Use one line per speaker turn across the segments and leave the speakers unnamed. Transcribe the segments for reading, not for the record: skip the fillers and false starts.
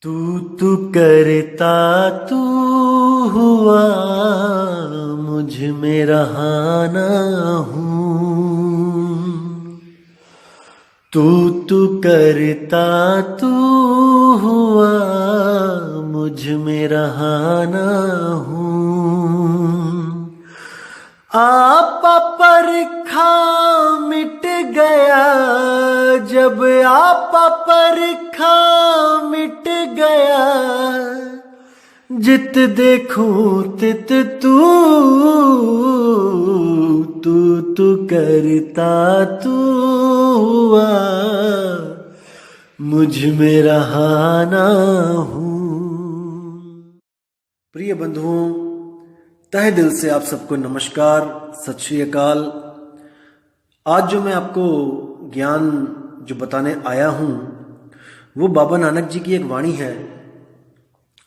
तू करता तू हुआ मुझ में रहाना हूँ। तू करता तू हुआ मुझ में रहाना हूँ। आपा परखा मिट गया जब आपा परखा मिट गया, जित देखूं तित तू करता तू हुआ मुझ में रहाना हूँ। प्रिय बंधुओं, तहे दिल से आप सबको नमस्कार, सत श्री अकाल। आज जो मैं आपको ज्ञान जो बताने आया हूँ वो बाबा नानक जी की एक वाणी है,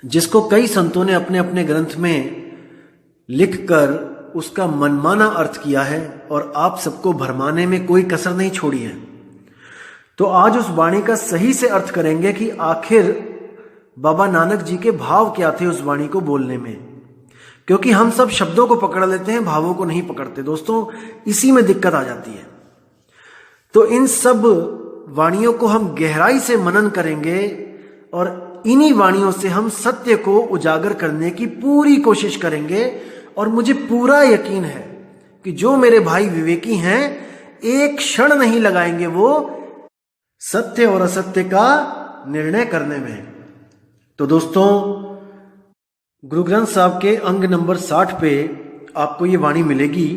जिसको कई संतों ने अपने अपने ग्रंथ में लिखकर उसका मनमाना अर्थ किया है और आप सबको भरमाने में कोई कसर नहीं छोड़ी है। तो आज उस वाणी का सही से अर्थ करेंगे कि आखिर बाबा नानक जी के भाव क्या थे उस वाणी को बोलने में, क्योंकि हम सब शब्दों को पकड़ लेते हैं, भावों को नहीं पकड़ते। दोस्तों, इसी में दिक्कत आ जाती है। तो इन सब वाणियों को हम गहराई से मनन करेंगे और इन्हीं वाणियों से हम सत्य को उजागर करने की पूरी कोशिश करेंगे। और मुझे पूरा यकीन है कि जो मेरे भाई विवेकी हैं, एक क्षण नहीं लगाएंगे वो सत्य और असत्य का निर्णय करने में। तो दोस्तों, गुरु ग्रंथ साहब के अंग नंबर 60 पे आपको ये वाणी मिलेगी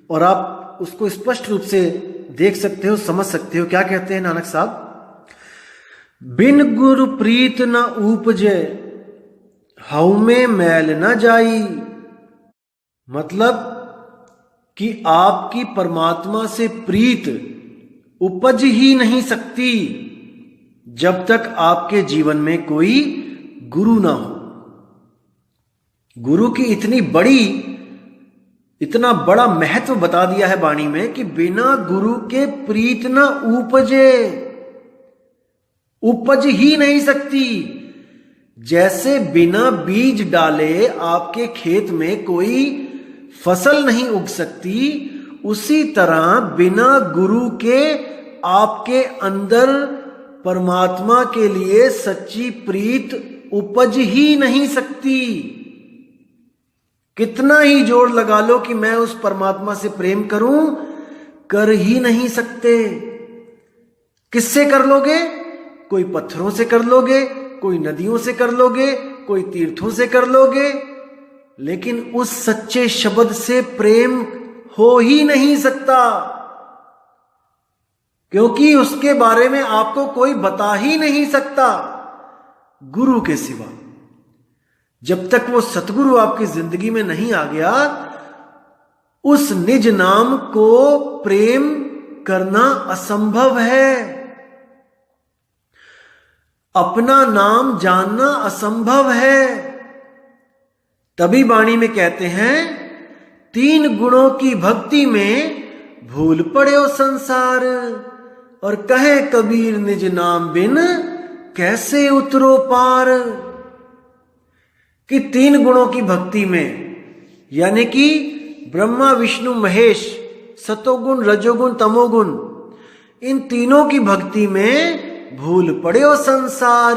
और आप उसको स्पष्ट रूप से देख सकते हो, समझ सकते हो। क्या कहते हैं नानक साहब? बिन गुरु प्रीत न उपजे हऊ में मैल न जाई। मतलब कि आपकी परमात्मा से प्रीत उपज ही नहीं सकती जब तक आपके जीवन में कोई गुरु ना हो। गुरु की इतना बड़ा महत्व बता दिया है वाणी में कि बिना गुरु के प्रीत न उपजे, उपज ही नहीं सकती। जैसे बिना बीज डाले आपके खेत में कोई फसल नहीं उग सकती, उसी तरह बिना गुरु के आपके अंदर परमात्मा के लिए सच्ची प्रीत उपज ही नहीं सकती। कितना ही जोर लगा लो कि मैं उस परमात्मा से प्रेम करूं, कर ही नहीं सकते। किससे कर लोगे? कोई पत्थरों से कर लोगे, कोई नदियों से कर लोगे, कोई तीर्थों से कर लोगे, लेकिन उस सच्चे शब्द से प्रेम हो ही नहीं सकता, क्योंकि उसके बारे में आपको कोई बता ही नहीं सकता गुरु के सिवा। जब तक वो सतगुरु आपकी जिंदगी में नहीं आ गया, उस निज नाम को प्रेम करना असंभव है। अपना नाम जानना असंभव है। तभी वाणी में कहते हैं, 3 गुणों की भक्ति में भूल पड़े संसार। और कहे कबीर निज नाम बिन कैसे उतरो पार। कि 3 गुणों की भक्ति में, यानी कि ब्रह्मा विष्णु महेश, सतोगुण रजोगुण तमोगुण, इन तीनों की भक्ति में भूल पड़े संसार।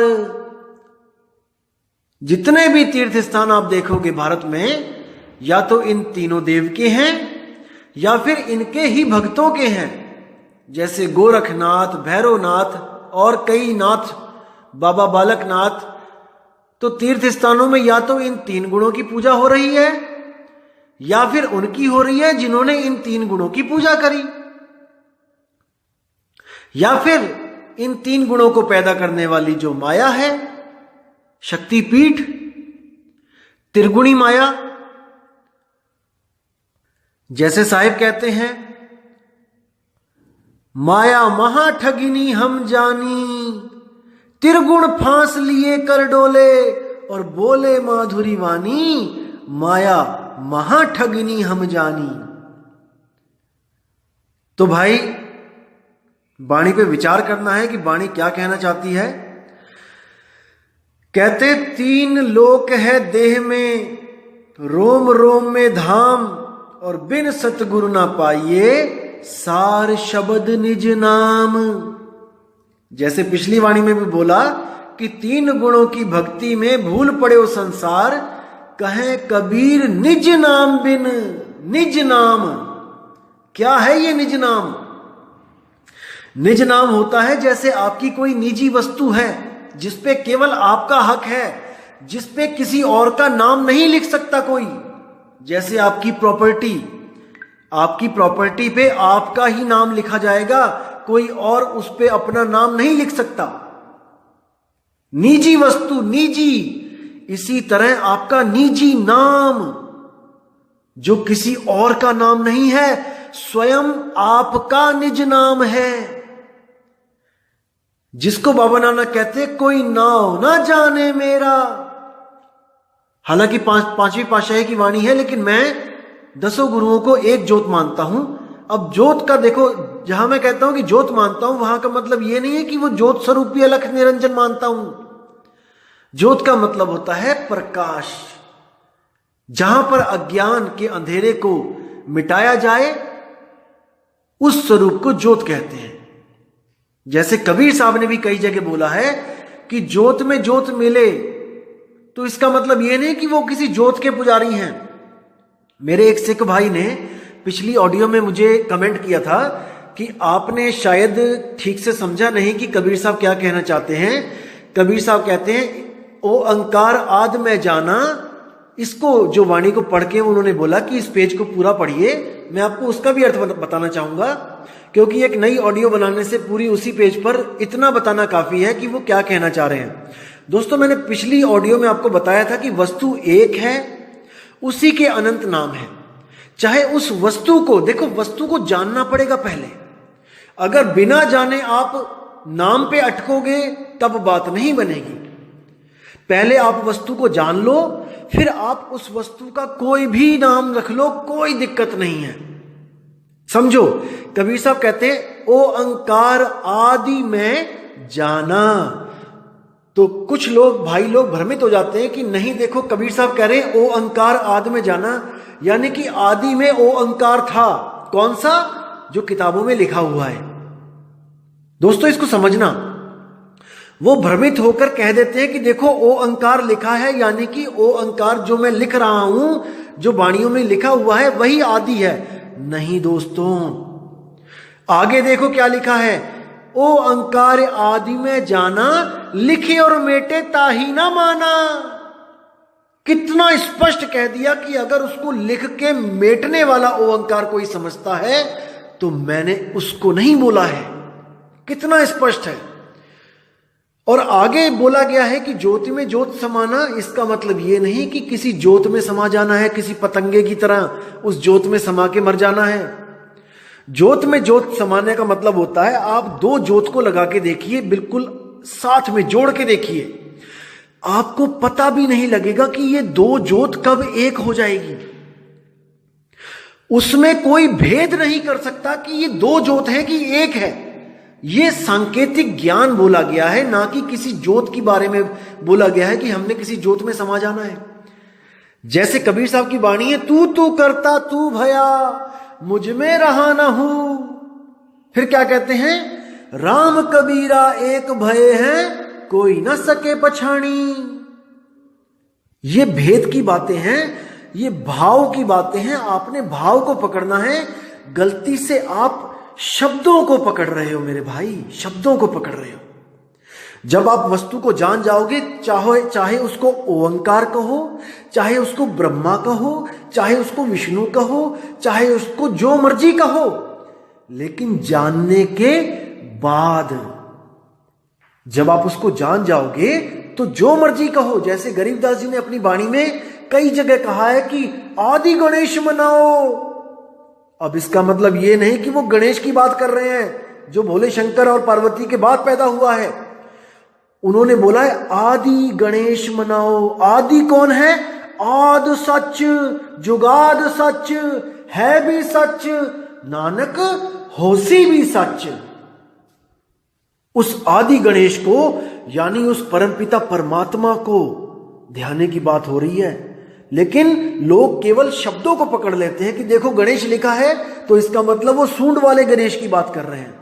जितने भी तीर्थ स्थान आप देखोगे भारत में, या तो इन तीनों देव के हैं या फिर इनके ही भक्तों के हैं। जैसे गोरखनाथ, भैरवनाथ और कई नाथ, बाबा बालकनाथ। तो तीर्थ स्थानों में या तो इन 3 गुणों की पूजा हो रही है या फिर उनकी हो रही है जिन्होंने इन 3 गुणों की पूजा करी, या फिर इन 3 गुणों को पैदा करने वाली जो माया है, शक्तिपीठ, त्रिगुणी माया। जैसे साहिब कहते हैं, माया महा ठगिनी हम जानी, त्रिगुण फांस लिए कर डोले, और बोले माधुरी वाणी, माया महा ठगिनी हम जानी। तो भाई, वाणी पे विचार करना है कि वाणी क्या कहना चाहती है। कहते 3 लोक है देह में, रोम रोम में धाम, और बिन सतगुरु ना पाइए सार शब्द निज नाम। जैसे पिछली वाणी में भी बोला कि 3 गुणों की भक्ति में भूल पड़े वो संसार, कहे कबीर निज नाम बिन। निज नाम क्या है? ये निज नाम, निज नाम होता है जैसे आपकी कोई निजी वस्तु है जिसपे केवल आपका हक है, जिसपे किसी और का नाम नहीं लिख सकता कोई। जैसे आपकी प्रॉपर्टी पे आपका ही नाम लिखा जाएगा, कोई और उस पे अपना नाम नहीं लिख सकता। निजी वस्तु, निजी। इसी तरह आपका निजी नाम जो किसी और का नाम नहीं है, स्वयं आपका निज नाम है, जिसको बाबा नानक कहते कोई नाव ना जाने मेरा। हालांकि पांचवी पातशाही की वाणी है, लेकिन मैं 10 गुरुओं को एक ज्योत मानता हूं। अब ज्योत का देखो, जहां मैं कहता हूं कि ज्योत मानता हूं, वहां का मतलब यह नहीं है कि वो ज्योत स्वरूपी अलख निरंजन मानता हूं। ज्योत का मतलब होता है प्रकाश। जहां पर अज्ञान के अंधेरे को मिटाया जाए, उस स्वरूप को ज्योत कहते हैं। जैसे कबीर साहब ने भी कई जगह बोला है कि ज्योत में ज्योत मिले, तो इसका मतलब यह नहीं कि वो किसी ज्योत के पुजारी हैं। मेरे एक सिख भाई ने पिछली ऑडियो में मुझे कमेंट किया था कि आपने शायद ठीक से समझा नहीं कि कबीर साहब क्या कहना चाहते हैं। कबीर साहब कहते हैं ओ अंकार आद में जाना। इसको जो वाणी को पढ़ के उन्होंने बोला कि इस पेज को पूरा पढ़िए, मैं आपको उसका भी अर्थ बताना चाहूंगा, क्योंकि एक नई ऑडियो बनाने से पूरी उसी पेज पर इतना बताना काफी है कि वो क्या कहना चाह रहे हैं। दोस्तों, मैंने पिछली ऑडियो में आपको बताया था कि वस्तु एक है, उसी के अनंत नाम है। चाहे उस वस्तु को, देखो वस्तु को जानना पड़ेगा पहले। अगर बिना जाने आप नाम पे अटकोगे तब बात नहीं बनेगी। पहले आप वस्तु को जान लो, फिर आप उस वस्तु का कोई भी नाम रख लो, कोई दिक्कत नहीं है। समझो, कबीर साहब कहते हैं ओ अंकार आदि में जाना। तो कुछ लोग, भाई लोग भ्रमित हो जाते हैं कि नहीं, देखो कबीर साहब कह रहे हैं ओ अंकार आदि में जाना, यानी कि आदि में ओ अंकार था। कौन सा? जो किताबों में लिखा हुआ है। दोस्तों, इसको समझना। वो भ्रमित होकर कह देते हैं कि देखो ओ अंकार लिखा है, यानी कि ओ अंकार जो मैं लिख रहा हूं, जो वाणियों में लिखा हुआ है, वही आदि है। नहीं दोस्तों, आगे देखो क्या लिखा है। ओ अंकार आदि में जाना, लिखे और मेटे ताही ना माना। कितना स्पष्ट कह दिया कि अगर उसको लिख के मेटने वाला ओ अंकार कोई समझता है तो मैंने उसको नहीं बोला है। कितना स्पष्ट है। और आगे बोला गया है कि ज्योति में ज्योत समाना, इसका मतलब यह नहीं कि किसी ज्योत में समा जाना है, किसी पतंगे की तरह उस ज्योत में समा के मर जाना है। ज्योत में ज्योत समाने का मतलब होता है आप 2 ज्योत को लगा के देखिए, बिल्कुल साथ में जोड़ के देखिए, आपको पता भी नहीं लगेगा कि ये 2 ज्योत कब एक हो जाएगी। उसमें कोई भेद नहीं कर सकता कि ये 2 ज्योत है कि एक है। ये सांकेतिक ज्ञान बोला गया है, ना कि किसी ज्योत के बारे में बोला गया है कि हमने किसी ज्योत में समा जाना है। जैसे कबीर साहब की वाणी है, तू तू करता तू भया मुझ में रहा ना हूं। फिर क्या कहते हैं, राम कबीरा एक भय है कोई न सके पछाणी। ये भेद की बातें हैं, ये भाव की बातें हैं। आपने भाव को पकड़ना है। गलती से आप शब्दों को पकड़ रहे हो मेरे भाई, शब्दों को पकड़ रहे हो। जब आप वस्तु को जान जाओगे, चाहे उसको ओंकार कहो, चाहे उसको ब्रह्मा कहो, चाहे उसको विष्णु कहो, चाहे उसको जो मर्जी कहो, लेकिन जानने के बाद जब आप उसको जान जाओगे तो जो मर्जी कहो। जैसे गरीबदास जी ने अपनी वाणी में कई जगह कहा है कि आदि गणेश मनाओ। अब इसका मतलब ये नहीं कि वो गणेश की बात कर रहे हैं जो भोले शंकर और पार्वती के बाद पैदा हुआ है। उन्होंने बोला है आदि गणेश मनाओ। आदि कौन है? आद सच, जुगाद सच, है भी सच, नानक होसी भी सच। उस आदि गणेश को, यानी उस परमपिता परमात्मा को ध्याने की बात हो रही है। लेकिन लोग केवल शब्दों को पकड़ लेते हैं कि देखो गणेश लिखा है तो इसका मतलब वो सूंड वाले गणेश की बात कर रहे हैं।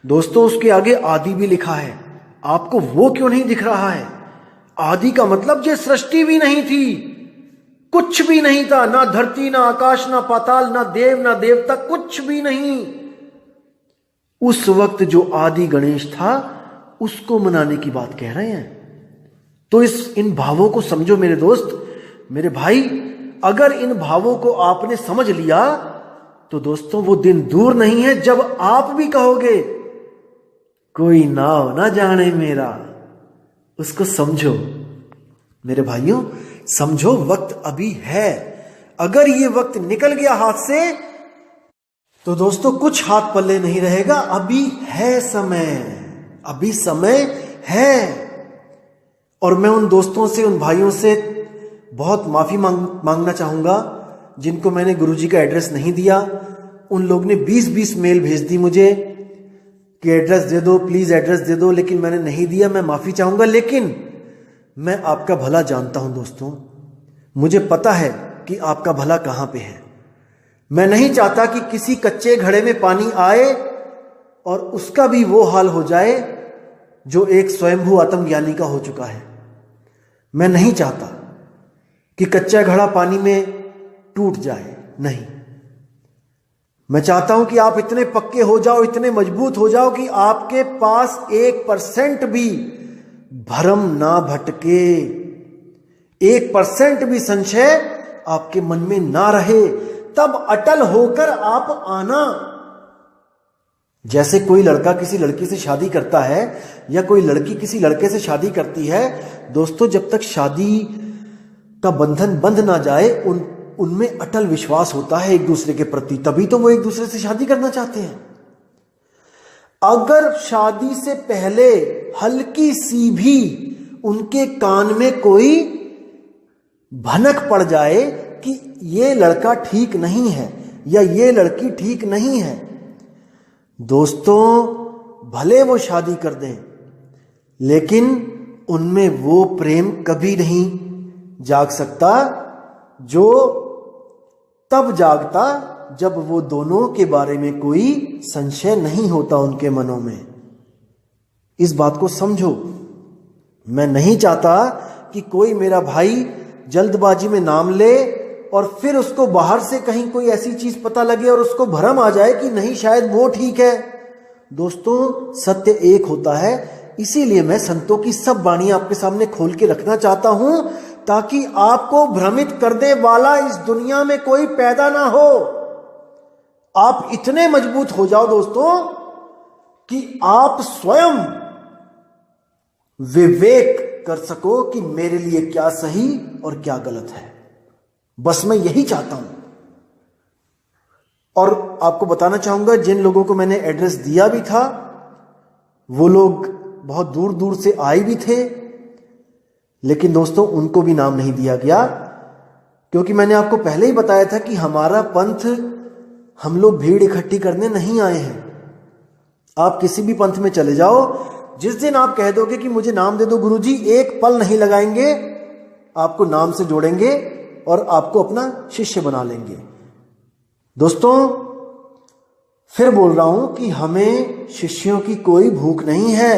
दोस्तों उसके आगे आदि भी लिखा है, आपको वो क्यों नहीं दिख रहा है? आदि का मतलब ये सृष्टि भी नहीं थी, कुछ भी नहीं था, ना धरती ना आकाश ना पाताल, ना देव ना देवता, कुछ भी नहीं। उस वक्त जो आदि गणेश था उसको मनाने की बात कह रहे हैं। तो इन भावों को समझो मेरे दोस्त, मेरे भाई। अगर इन भावों को आपने समझ लिया तो दोस्तों वो दिन दूर नहीं है जब आप भी कहोगे कोई नाव ना जाने मेरा। उसको समझो मेरे भाइयों, समझो वक्त अभी है। अगर ये वक्त निकल गया हाथ से तो दोस्तों कुछ हाथ पल्ले नहीं रहेगा। अभी है समय, अभी समय है। और मैं उन दोस्तों से, उन भाइयों से बहुत माफी मांगना चाहूंगा जिनको मैंने गुरुजी का एड्रेस नहीं दिया। उन लोग ने 20-20 मेल भेज दी मुझे कि एड्रेस दे दो, प्लीज एड्रेस दे दो, लेकिन मैंने नहीं दिया। मैं माफी चाहूंगा, लेकिन मैं आपका भला जानता हूं दोस्तों। मुझे पता है कि आपका भला कहां पे है। मैं नहीं चाहता कि किसी कच्चे घड़े में पानी आए और उसका भी वो हाल हो जाए जो एक स्वयंभू आत्मज्ञानी का हो चुका है। मैं नहीं चाहता कि कच्चा घड़ा पानी में टूट जाए, नहीं। मैं चाहता हूं कि आप इतने पक्के हो जाओ, इतने मजबूत हो जाओ कि आपके पास 1% भी भ्रम ना भटके, 1% भी संशय आपके मन में ना रहे। तब अटल होकर आप आना। जैसे कोई लड़का किसी लड़की से शादी करता है या कोई लड़की किसी लड़के से शादी करती है, दोस्तों जब तक शादी का बंधन बंध ना जाए उनमें अटल विश्वास होता है एक दूसरे के प्रति, तभी तो वो एक दूसरे से शादी करना चाहते हैं। अगर शादी से पहले हल्की सी भी उनके कान में कोई भनक पड़ जाए कि ये लड़का ठीक नहीं है या ये लड़की ठीक नहीं है, दोस्तों भले वो शादी कर दें, लेकिन उनमें वो प्रेम कभी नहीं जाग सकता जो तब जागता जब वो दोनों के बारे में कोई संशय नहीं होता उनके मनों में। इस बात को समझो। मैं नहीं चाहता कि कोई मेरा भाई जल्दबाजी में नाम ले और फिर उसको बाहर से कहीं कोई ऐसी चीज पता लगे और उसको भ्रम आ जाए कि नहीं शायद वो ठीक है। दोस्तों सत्य एक होता है, इसीलिए मैं संतों की सब वाणी आपके सामने खोल के रखना चाहता हूं ताकि आपको भ्रमित करने वाला इस दुनिया में कोई पैदा ना हो। आप इतने मजबूत हो जाओ दोस्तों कि आप स्वयं विवेक कर सको कि मेरे लिए क्या सही और क्या गलत है। बस मैं यही चाहता हूं। और आपको बताना चाहूंगा, जिन लोगों को मैंने एड्रेस दिया भी था वो लोग बहुत दूर दूर से आए भी थे, लेकिन दोस्तों उनको भी नाम नहीं दिया गया, क्योंकि मैंने आपको पहले ही बताया था कि हमारा पंथ, हम लोग भीड़ इकट्ठी करने नहीं आए हैं। आप किसी भी पंथ में चले जाओ, जिस दिन आप कह दोगे कि मुझे नाम दे दो गुरुजी, एक पल नहीं लगाएंगे, आपको नाम से जोड़ेंगे और आपको अपना शिष्य बना लेंगे। दोस्तों फिर बोल रहा हूं कि हमें शिष्यों की कोई भूख नहीं है।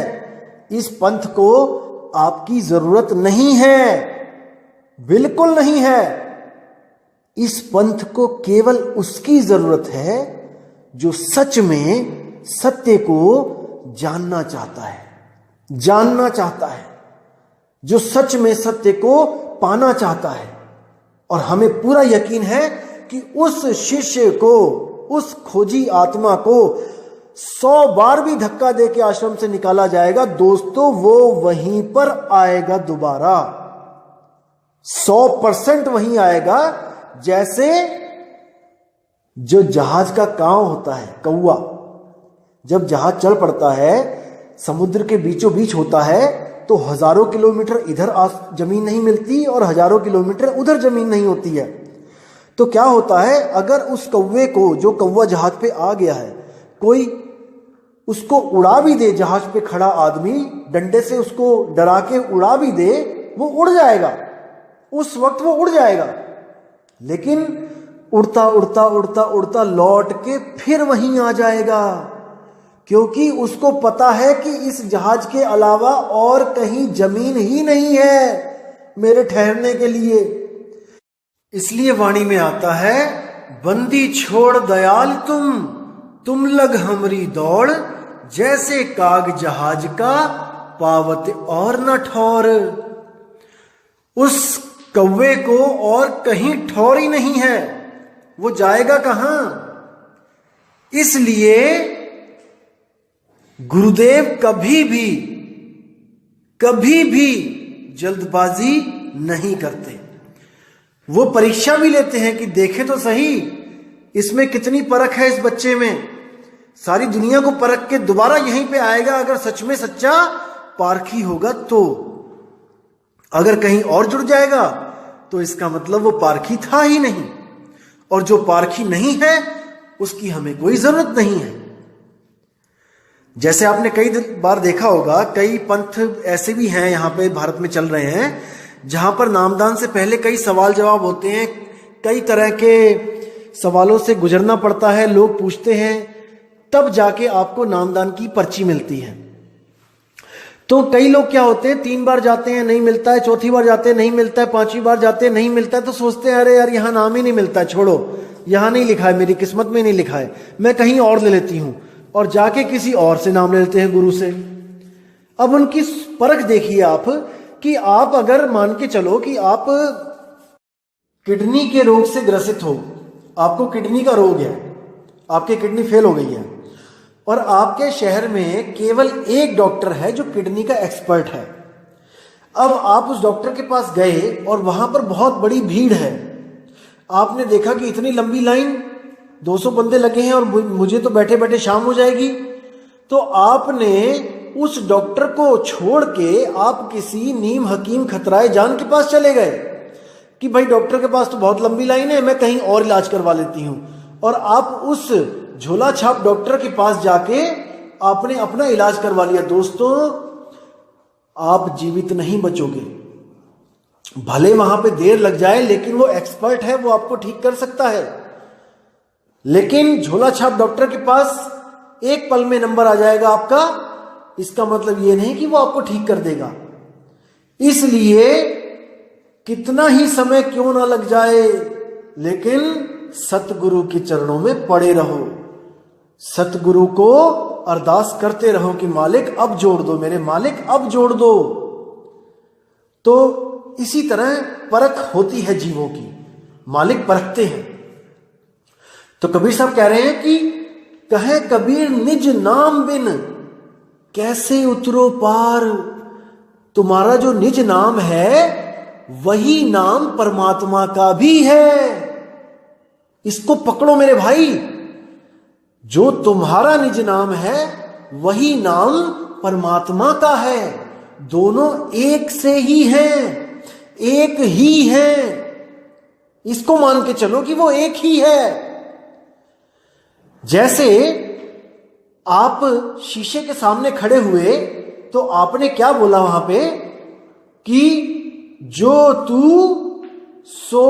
इस पंथ को आपकी जरूरत नहीं है, बिल्कुल नहीं है। इस पंथ को केवल उसकी जरूरत है जो सच में सत्य को जानना चाहता है, जानना चाहता है, जो सच में सत्य को पाना चाहता है। और हमें पूरा यकीन है कि उस शिष्य को, उस खोजी आत्मा को 100 बार भी धक्का दे के आश्रम से निकाला जाएगा, दोस्तों वो वहीं पर आएगा दोबारा, 100% वहीं आएगा। जैसे जो जहाज का कांव होता है, कौवा, जब जहाज चल पड़ता है, समुद्र के बीचों बीच होता है, तो हजारों किलोमीटर इधर जमीन नहीं मिलती और हजारों किलोमीटर उधर जमीन नहीं होती है। तो क्या होता है, अगर उस कौवे को, जो कौवा जहाज पे आ गया है, कोई उसको उड़ा भी दे, जहाज पे खड़ा आदमी डंडे से उसको डरा के उड़ा भी दे, वो उड़ जाएगा, उस वक्त वो उड़ जाएगा। लेकिन उड़ता उड़ता उड़ता उड़ता लौट के फिर वहीं आ जाएगा, क्योंकि उसको पता है कि इस जहाज के अलावा और कहीं जमीन ही नहीं है मेरे ठहरने के लिए। इसलिए वाणी में आता है, बंदी छोड़ दयाल तुम लग हमरी दौड़, जैसे काग जहाज का पावत और न ठौर। उस कौवे को और कहीं ठौर ही नहीं है, वो जाएगा कहां। इसलिए गुरुदेव कभी भी जल्दबाजी नहीं करते। वो परीक्षा भी लेते हैं कि देखे तो सही इसमें कितनी परख है इस बच्चे में, सारी दुनिया को परख के दोबारा यहीं पे आएगा अगर सच में सच्चा पारखी होगा तो। अगर कहीं और जुड़ जाएगा तो इसका मतलब वो पारखी था ही नहीं, और जो पारखी नहीं है उसकी हमें कोई जरूरत नहीं है। जैसे आपने कई बार देखा होगा, कई पंथ ऐसे भी हैं यहाँ पे भारत में चल रहे हैं, जहां पर नामदान से पहले कई सवाल जवाब होते हैं, कई तरह के सवालों से गुजरना पड़ता है, लोग पूछते हैं, तब जाके आपको नामदान की पर्ची मिलती है। तो कई लोग क्या होते हैं, 3 बार जाते हैं नहीं मिलता है, चौथी बार जाते हैं नहीं मिलता है, 5वीं बार जाते हैं नहीं मिलता है, तो सोचते हैं अरे यार यहां नाम ही नहीं मिलता है, छोड़ो यहां नहीं लिखा है, मेरी किस्मत में नहीं लिखा है, मैं कहीं और ले लेती हूं, और जाके किसी और से नाम ले लेते हैं, गुरु से। अब उनकी परख देखिए आप, कि आप अगर मान के चलो कि आप किडनी के रोग से ग्रसित हो, आपको किडनी का रोग है, आपकी किडनी फेल हो गई है, और आपके शहर में केवल एक डॉक्टर है जो किडनी का एक्सपर्ट है। अब आप उस डॉक्टर के पास गए और वहां पर बहुत बड़ी भीड़ है, आपने देखा कि इतनी लंबी लाइन, 200 बंदे लगे हैं और मुझे तो बैठे बैठे शाम हो जाएगी, तो आपने उस डॉक्टर को छोड़ के आप किसी नीम हकीम खतराए जान के पास चले गए कि भाई डॉक्टर के पास तो बहुत लंबी लाइन है, मैं कहीं और इलाज करवा लेती हूं, और आप उस झोला छाप डॉक्टर के पास जाके आपने अपना इलाज करवा लिया। दोस्तों, आप जीवित नहीं बचोगे, भले वहां पे देर लग जाए, लेकिन वो एक्सपर्ट है, वो आपको ठीक कर सकता है। लेकिन झोला छाप डॉक्टर के पास एक पल में नंबर आ जाएगा आपका, इसका मतलब ये नहीं कि वो आपको ठीक कर देगा। इसलिए कितना ही समय क्यों ना लग जाए, लेकिन सतगुरु के चरणों में पड़े रहो, सतगुरु को अरदास करते रहो कि मालिक अब जोड़ दो, मेरे मालिक अब जोड़ दो। तो इसी तरह परख होती है जीवों की, मालिक परखते हैं। तो कबीर साहब कह रहे हैं कि कहे कबीर निज नाम बिन कैसे उतरो पार। तुम्हारा जो निज नाम है वही नाम परमात्मा का भी है, इसको पकड़ो मेरे भाई। जो तुम्हारा निज नाम है वही नाम परमात्मा का है, दोनों एक से ही हैं, एक ही हैं, इसको मान के चलो कि वो एक ही है। जैसे आप शीशे के सामने खड़े हुए तो आपने क्या बोला वहां पे कि जो तू सो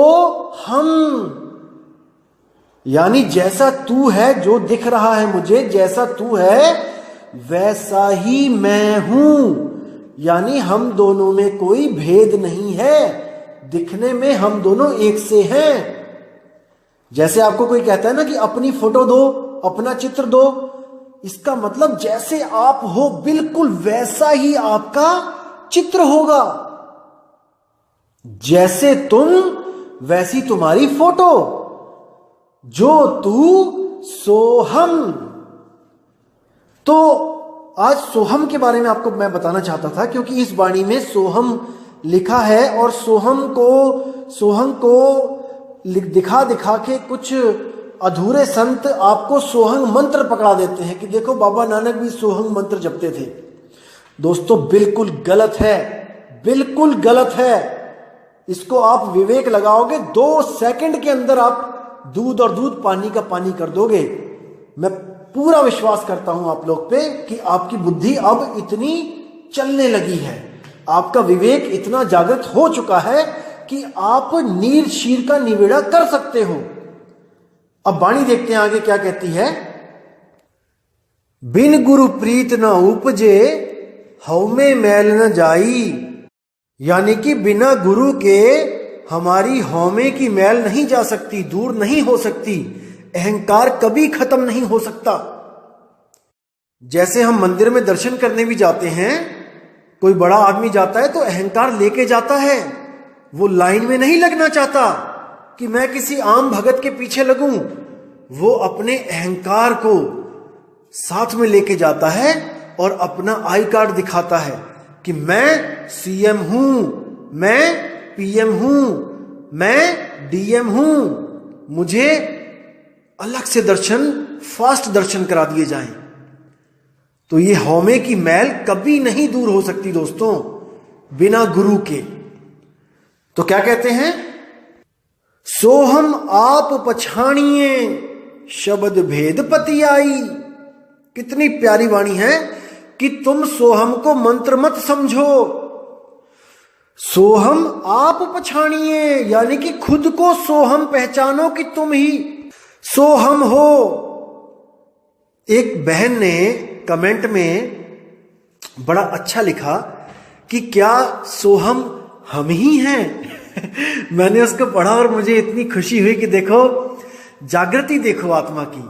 हम, यानी जैसा तू है, जो दिख रहा है मुझे, जैसा तू है वैसा ही मैं हूं, यानी हम दोनों में कोई भेद नहीं है, दिखने में हम दोनों एक से हैं। जैसे आपको कोई कहता है ना कि अपनी फोटो दो, अपना चित्र दो, इसका मतलब जैसे आप हो बिल्कुल वैसा ही आपका चित्र होगा, जैसे तुम वैसी तुम्हारी फोटो, जो तू सो हम। तो आज सोहम के बारे में आपको मैं बताना चाहता था, क्योंकि इस वाणी में सोहम लिखा है, और सोहम को दिखा दिखा के कुछ अधूरे संत आपको सोहंग मंत्र पकड़ा देते हैं कि देखो बाबा नानक भी सोहंग मंत्र जपते थे। दोस्तों बिल्कुल गलत है, बिल्कुल गलत है। इसको आप विवेक लगाओगे 2 सेकंड के अंदर आप दूध और दूध पानी का पानी कर दोगे। मैं पूरा विश्वास करता हूं आप लोग पे कि आपकी बुद्धि अब इतनी चलने लगी है, आपका विवेक इतना जागृत हो चुका है कि आप नीर शीर का निवेड़ा कर सकते हो। अब वाणी देखते हैं आगे क्या कहती है। बिन गुरु प्रीत न उपजे हव में मैल न जाई, यानी कि बिना गुरु के हमारी हौमे की मैल नहीं जा सकती, दूर नहीं हो सकती, अहंकार कभी खत्म नहीं हो सकता। जैसे हम मंदिर में दर्शन करने भी जाते हैं, कोई बड़ा आदमी जाता है तो अहंकार लेके जाता है, वो लाइन में नहीं लगना चाहता कि मैं किसी आम भगत के पीछे लगूं, वो अपने अहंकार को साथ में लेके जाता है और अपना आई कार्ड दिखाता है कि मैं सीएम हूं, मैं पीएम हूं, मैं डीएम हूं, मुझे अलग से दर्शन, फास्ट दर्शन करा दिए जाएं। तो ये हौमे की मैल कभी नहीं दूर हो सकती दोस्तों बिना गुरु के। तो क्या कहते हैं, सोहम आप पछाणिए शब्द भेद पति आई। कितनी प्यारी वाणी है कि तुम सोहम को मंत्र मत समझो, सोहम आप पछाणिए, यानी कि खुद को सोहम पहचानो कि तुम ही सोहम हो। एक बहन ने कमेंट में बड़ा अच्छा लिखा कि क्या सोहम हम ही हैं। मैंने उसको पढ़ा और मुझे इतनी खुशी हुई कि देखो जागृति, देखो आत्मा की,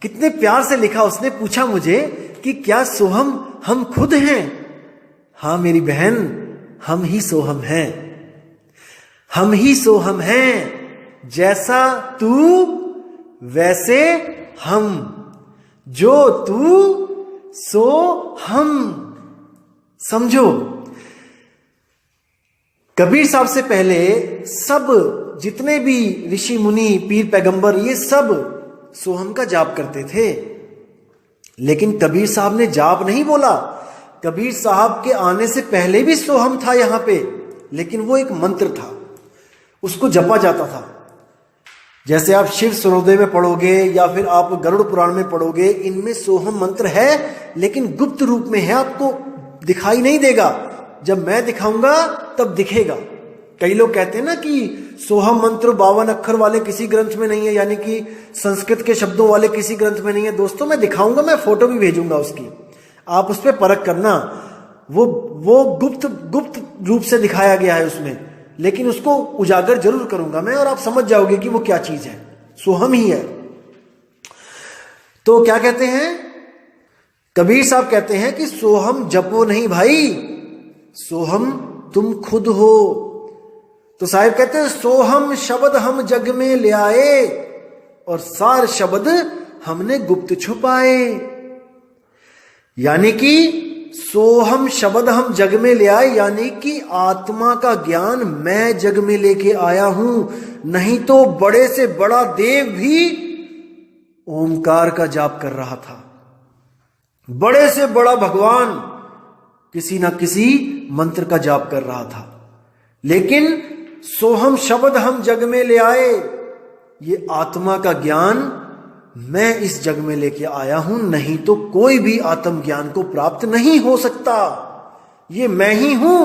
कितने प्यार से लिखा। उसने पूछा मुझे कि क्या सोहम हम खुद हैं। हाँ मेरी बहन, हम ही सोहम हैं, हम ही सोहम हैं। जैसा तू वैसे हम, जो तू सो हम। समझो, कबीर साहब से पहले सब जितने भी ऋषि मुनि, पीर पैगंबर, ये सब सोहम का जाप करते थे, लेकिन कबीर साहब ने जाप नहीं बोला। कबीर साहब के आने से पहले भी सोहम था यहां पे, लेकिन वो एक मंत्र था, उसको जपा जाता था। जैसे आप शिव सूर्योदय में पढ़ोगे या फिर आप गरुड़ पुराण में पढ़ोगे, इनमें सोहम मंत्र है, लेकिन गुप्त रूप में है, आपको दिखाई नहीं देगा। जब मैं दिखाऊंगा तब दिखेगा। कई लोग कहते हैं ना कि सोहम मंत्र 52 अक्षर वाले किसी ग्रंथ में नहीं है, यानी कि संस्कृत के शब्दों वाले किसी ग्रंथ में नहीं है। दोस्तों मैं दिखाऊंगा, मैं फोटो भी भेजूंगा उसकी, आप उस पर परख करना। वो गुप्त रूप से दिखाया गया है उसमें, लेकिन उसको उजागर जरूर करूंगा मैं, और आप समझ जाओगे कि वो क्या चीज है, सोहम ही है। तो क्या कहते हैं कबीर साहब, कहते हैं कि सोहम जपो नहीं भाई, सोहम तुम खुद हो। तो साहिब कहते हैं सोहम शब्द हम जग में ले आए, और सार शब्द हमने गुप्त छुपाए। यानी कि सोहम शब्द हम जग में ले आए, यानी कि आत्मा का ज्ञान मैं जग में लेके आया हूं। नहीं तो बड़े से बड़ा देव भी ओमकार का जाप कर रहा था, बड़े से बड़ा भगवान किसी ना किसी मंत्र का जाप कर रहा था। लेकिन सोहम शब्द हम जग में ले आए, ये आत्मा का ज्ञान मैं इस जग में लेके आया हूं, नहीं तो कोई भी आत्म ज्ञान को प्राप्त नहीं हो सकता। ये मैं ही हूं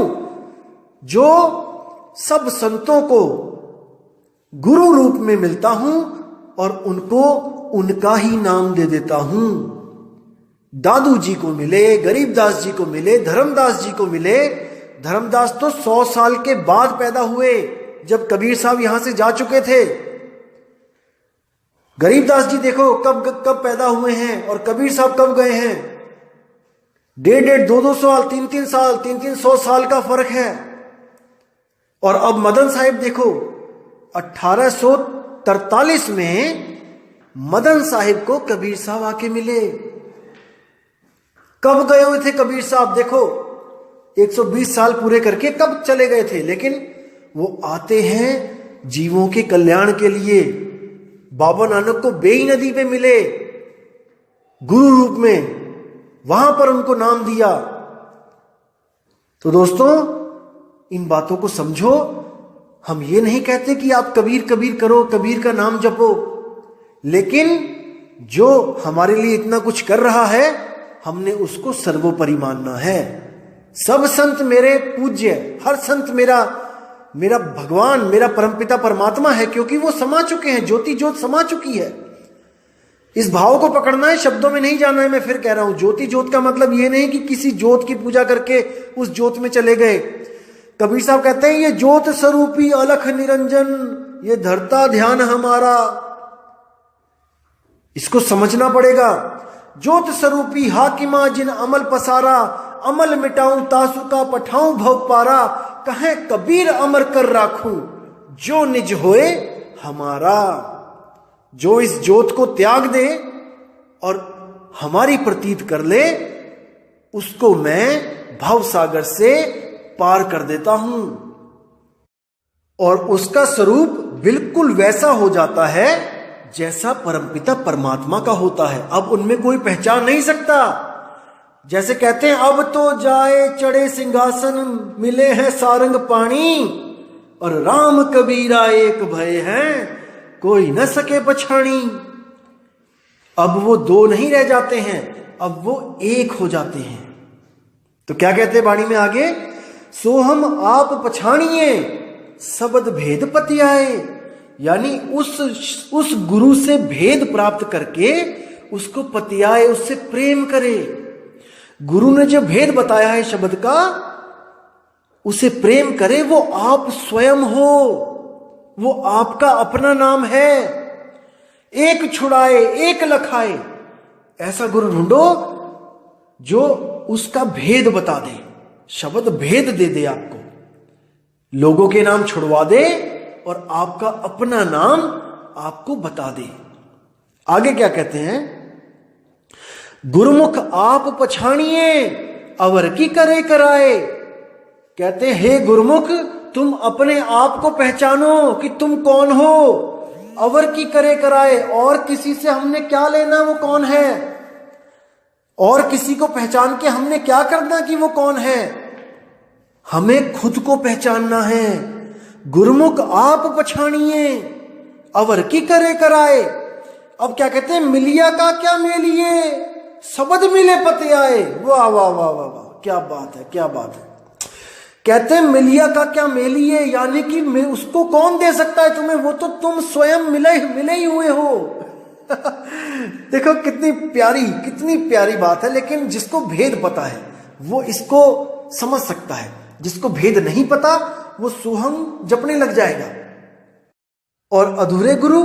जो सब संतों को गुरु रूप में मिलता हूं और उनको उनका ही नाम दे देता हूं। दादू जी को मिले, गरीबदास जी को मिले, धर्मदास जी को मिले। धर्मदास तो 100 साल के बाद पैदा हुए, जब कबीर साहब यहां से जा चुके थे। गरीबदास जी देखो कब पैदा हुए हैं और कबीर साहब कब गए हैं। 1.5, 2 साल, 3 साल, 300 साल का फर्क है। और अब मदन साहिब देखो, 1843 में मदन साहिब को कबीर साहब आके मिले। कब गए हुए थे कबीर साहब, देखो 120 साल पूरे करके कब चले गए थे, लेकिन वो आते हैं जीवों के कल्याण के लिए। बाबा नानक को बेई नदी पे मिले गुरु रूप में, वहां पर उनको नाम दिया। तो दोस्तों इन बातों को समझो। हम ये नहीं कहते कि आप कबीर कबीर करो, कबीर का नाम जपो, लेकिन जो हमारे लिए इतना कुछ कर रहा है हमने उसको सर्वोपरि मानना है। सब संत मेरे पूज्य, हर संत मेरा भगवान, मेरा परमपिता परमात्मा है, क्योंकि वो समा चुके हैं, ज्योति ज्योत समा चुकी है। इस भाव को पकड़ना है, शब्दों में नहीं जाना है। मैं फिर कह रहा हूं, ज्योति ज्योत का मतलब ये नहीं कि किसी ज्योत की पूजा करके उस ज्योत में चले गए। कबीर साहब कहते हैं ये ज्योत स्वरूपी अलख निरंजन, ये धरता ध्यान हमारा। इसको समझना पड़ेगा। ज्योत स्वरूपी हाकिमा जिन अमल पसारा, अमल मिटाऊं तासु का पठाऊं भव पारा, कहे कबीर अमर कर राखूं जो निज होए हमारा। जो इस ज्योत को त्याग दे और हमारी प्रतीत कर ले, उसको मैं भव सागर से पार कर देता हूं और उसका स्वरूप बिल्कुल वैसा हो जाता है जैसा परमपिता परमात्मा का होता है। अब उनमें कोई पहचान नहीं सकता। जैसे कहते हैं अब तो जाए चढ़े सिंहासन, मिले हैं सारंग पानी, और राम कबीरा एक भय हैं, कोई न सके पछाणी। अब वो दो नहीं रह जाते हैं, अब वो एक हो जाते हैं। तो क्या कहते हैं वाणी में आगे, सो हम आप पछाणिए शब्द भेद पति आए। यानी उस गुरु से भेद प्राप्त करके उसको पतियाए, उससे प्रेम करे। गुरु ने जो भेद बताया है शब्द का, उसे प्रेम करे। वो आप स्वयं हो, वो आपका अपना नाम है। एक छुड़ाए एक लखाए, ऐसा गुरु ढूंढो जो उसका भेद बता दे, शब्द भेद दे दे आपको, लोगों के नाम छुड़वा दे और आपका अपना नाम आपको बता दे। आगे क्या कहते हैं, गुरुमुख आप पछाणिए अवर की करे कराए। कहते हैं हे गुरुमुख, तुम अपने आप को पहचानो कि तुम कौन हो। अवर की करे कराए, और किसी से हमने क्या लेना, वो कौन है, और किसी को पहचान के हमने क्या करना कि वो कौन है। हमें खुद को पहचानना है। गुरुमुख आप पछाणिए अवर की करे कराए। अब क्या कहते हैं, मिलिया का क्या मेलिए शब्द मिले पति आए। वाह वाह वाह वाह वाह, क्या बात है, क्या बात है। कहते हैं मिलिया का क्या मेलिए, यानी कि उसको कौन दे सकता है तुम्हें, वो तो तुम स्वयं मिले ही हुए हो। देखो कितनी प्यारी बात है। लेकिन जिसको भेद पता है वो इसको समझ सकता है, जिसको भेद नहीं पता वो सोहम जपने लग जाएगा, और अधूरे गुरु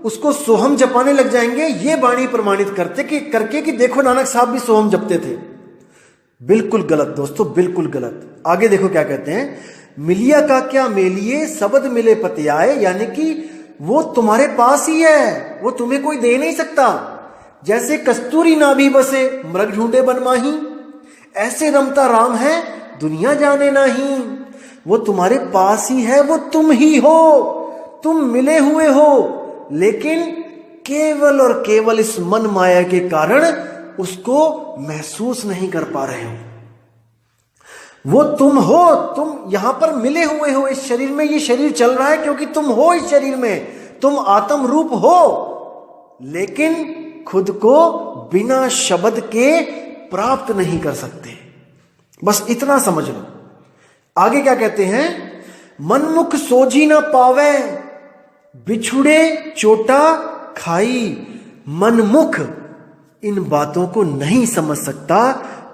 उसको सोहम जपाने लग जाएंगे। ये वाणी प्रमाणित करके कि देखो नानक साहब भी सोहम जपते थे। बिल्कुल गलत दोस्तों, बिल्कुल गलत। आगे देखो क्या कहते हैं, मिलिया का क्या मेलिए शब्द मिले पति आए। यानी कि वो तुम्हारे पास ही है, वो तुम्हें कोई दे नहीं सकता। जैसे कस्तूरी नाभि बसे मृग ढूंढे बनमाही, ऐसे रमता राम है दुनिया जाने नहीं। वो तुम्हारे पास ही है, वो तुम ही हो, तुम मिले हुए हो, लेकिन केवल और केवल इस मन माया के कारण उसको महसूस नहीं कर पा रहे हो। वो तुम हो, तुम यहां पर मिले हुए हो इस शरीर में। ये शरीर चल रहा है क्योंकि तुम हो इस शरीर में, तुम आत्म रूप हो, लेकिन खुद को बिना शब्द के प्राप्त नहीं कर सकते। बस इतना समझ लो। आगे क्या कहते हैं, मनमुख सोझी ना पावे बिछुड़े चोटा खाई। मनमुख इन बातों को नहीं समझ सकता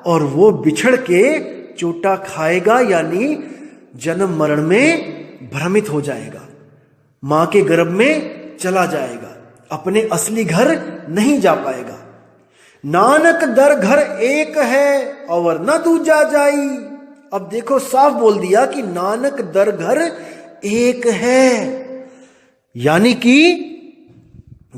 और वो बिछड़ के चोटा खाएगा, यानी जन्म मरण में भ्रमित हो जाएगा, मां के गर्भ में चला जाएगा, अपने असली घर नहीं जा पाएगा। नानक दर घर एक है और न दूजा जाई। अब देखो साफ बोल दिया कि नानक दर घर एक है, यानी कि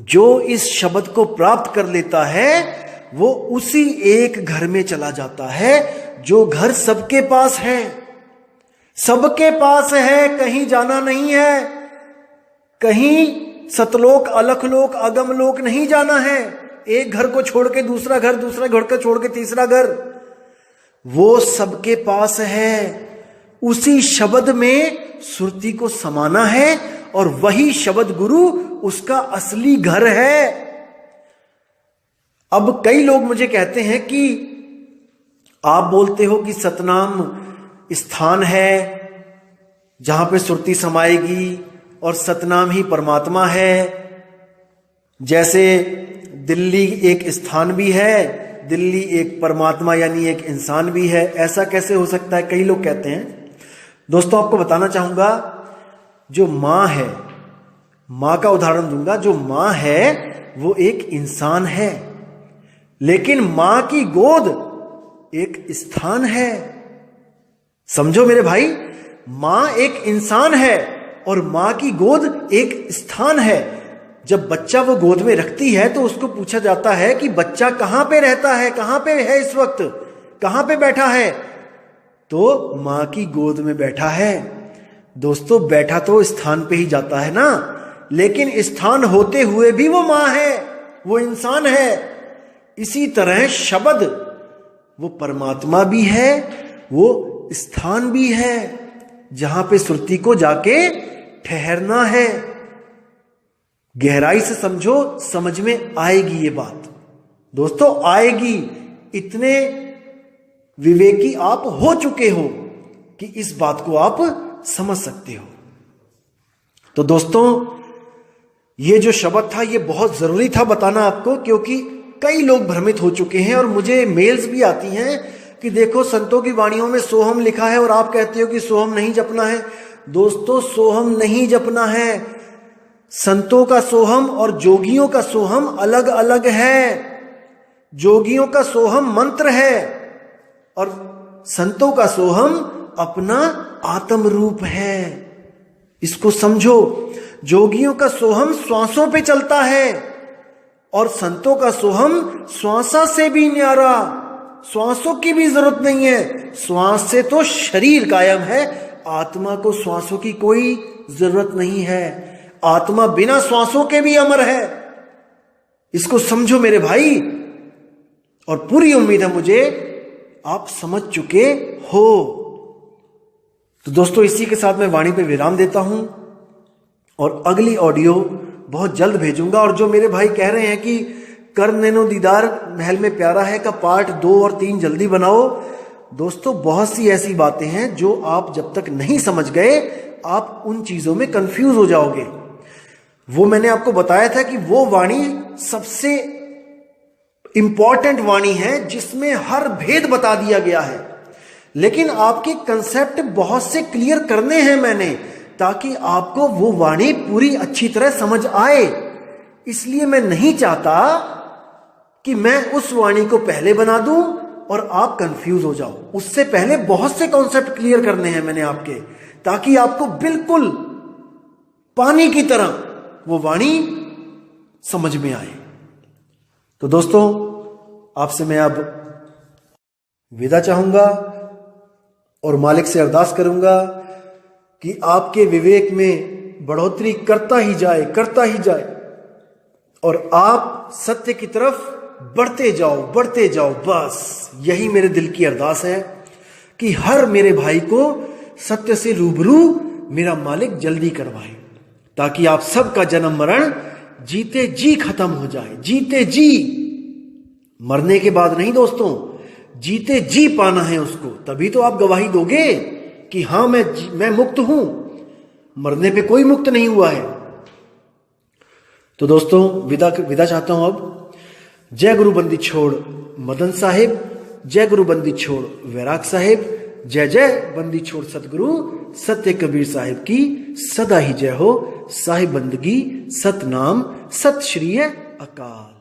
जो इस शब्द को प्राप्त कर लेता है वो उसी एक घर में चला जाता है, जो घर सबके पास है। सबके पास है, कहीं जाना नहीं है, कहीं सतलोक अलखलोक अगमलोक नहीं जाना है। एक घर को छोड़ के दूसरा घर को छोड़ के तीसरा घर, वो सबके पास है। उसी शब्द में सुरती को समाना है और वही शब्द गुरु उसका असली घर है। अब कई लोग मुझे कहते हैं कि आप बोलते हो कि सतनाम स्थान है जहां पे सुरती समाएगी और सतनाम ही परमात्मा है। जैसे दिल्ली एक स्थान भी है, दिल्ली एक परमात्मा यानी एक इंसान भी है, ऐसा कैसे हो सकता है, कई लोग कहते हैं। दोस्तों आपको बताना चाहूंगा, जो मां है, मां का उदाहरण दूंगा, जो मां है वो एक इंसान है, लेकिन मां की गोद एक स्थान है। समझो मेरे भाई, मां एक इंसान है और मां की गोद एक स्थान है। जब बच्चा वो गोद में रखती है तो उसको पूछा जाता है कि बच्चा कहां पे रहता है, कहां पे है इस वक्त, कहां पे बैठा है, तो मां की गोद में बैठा है। दोस्तों बैठा तो स्थान पे ही जाता है ना, लेकिन स्थान होते हुए भी वो मां है, वो इंसान है। इसी तरह शब्द वो परमात्मा भी है, वो स्थान भी है जहां पे सुरती को जाके ठहरना है। गहराई से समझो, समझ में आएगी ये बात। दोस्तों आएगी, इतने विवेकी आप हो चुके हो कि इस बात को आप समझ सकते हो। तो दोस्तों ये जो शब्द था ये बहुत जरूरी था बताना आपको, क्योंकि कई लोग भ्रमित हो चुके हैं और मुझे मेल्स भी आती हैं कि देखो संतों की वाणियों में सोहम लिखा है और आप कहते हो कि सोहम नहीं जपना है। दोस्तों सोहम नहीं जपना है। संतों का सोहम और जोगियों का सोहम अलग अलग है। जोगियों का सोहम मंत्र है और संतों का सोहम अपना आत्म रूप है। इसको समझो, जोगियों का सोहम श्वासों पे चलता है और संतों का सोहम श्वासा से भी न्यारा। श्वासों की भी जरूरत नहीं है, श्वास से तो शरीर कायम है, आत्मा को श्वासों की कोई जरूरत नहीं है। आत्मा बिना श्वासों के भी अमर है। इसको समझो मेरे भाई, और पूरी उम्मीद है मुझे आप समझ चुके हो। तो दोस्तों इसी के साथ मैं वाणी पे विराम देता हूं और अगली ऑडियो बहुत जल्द भेजूंगा। और जो मेरे भाई कह रहे हैं कि कर नैनो दीदार महल में प्यारा है का पार्ट 2 और 3 जल्दी बनाओ, दोस्तों बहुत सी ऐसी बातें हैं जो आप जब तक नहीं समझ गए आप उन चीजों में कंफ्यूज हो जाओगे। वो मैंने आपको बताया था कि वो वाणी सबसे इंपॉर्टेंट वाणी है जिसमें हर भेद बता दिया गया है, लेकिन आपके कंसेप्ट बहुत से क्लियर करने हैं मैंने, ताकि आपको वो वाणी पूरी अच्छी तरह समझ आए। इसलिए मैं नहीं चाहता कि मैं उस वाणी को पहले बना दूं और आप कंफ्यूज हो जाओ। उससे पहले बहुत से कॉन्सेप्ट क्लियर करने हैं मैंने आपके, ताकि आपको बिल्कुल पानी की तरह वो वाणी समझ में आए। तो दोस्तों आपसे मैं अब विदा चाहूंगा और मालिक से अरदास करूंगा कि आपके विवेक में बढ़ोतरी करता ही जाए और आप सत्य की तरफ बढ़ते जाओ। बस यही मेरे दिल की अरदास है कि हर मेरे भाई को सत्य से रूबरू मेरा मालिक जल्दी करवाए, ताकि आप सबका जन्म मरण जीते जी खत्म हो जाए। जीते जी, मरने के बाद नहीं दोस्तों, जीते जी पाना है उसको, तभी तो आप गवाही दोगे कि हां मैं मुक्त हूं। मरने पे कोई मुक्त नहीं हुआ है। तो दोस्तों विदा चाहता हूं अब। जय गुरु बंदी छोड़ मदन साहिब, जय गुरु बंदी छोड़ वैराग साहिब, जय जय बंदी छोड़ सतगुरु सत्य कबीर साहिब की सदा ही जय हो। साहिब बंदगी सतनाम, सत श्री अकाल।